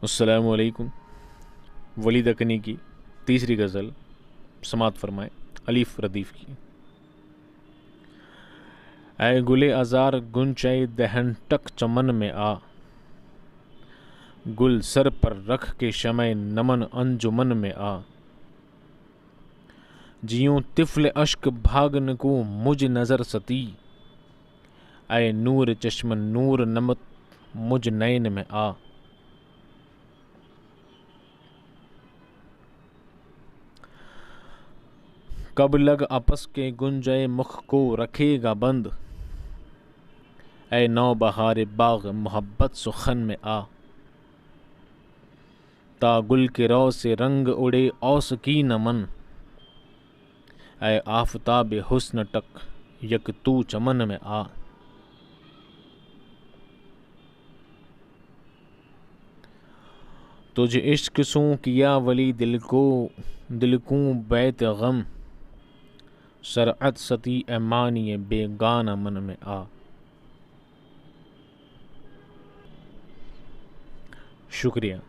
अस्सलामु अलैकुम। वली दकनी की तीसरी गज़ल समात फरमाएं अलीफ रदीफ़ की। ऐ गुले अज़ार गुंचै दहन टक चमन में आ, गुल सर पर रख के शमय नमन अंजुमन में आ। जियूं तिफ़्ल अश्क भागन को मुझ नज़र सती, ऐ नूर चश्मन नूर नमत मुझ नैन में आ। कब लग आपस के गुंजय मुख को रखेगा बंद, ऐ नौ बहार बाग मोहब्बत सुखन में आ। ता गुल के रौ से रंग उड़े औस की नमन, ऐ आफताब हुस्न टक यक तू चमन में आ। तुझ इश्क सू किया वली दिल को बैत गम, सरअत सती ए मानिए बेगाना मन में आ। शुक्रिया।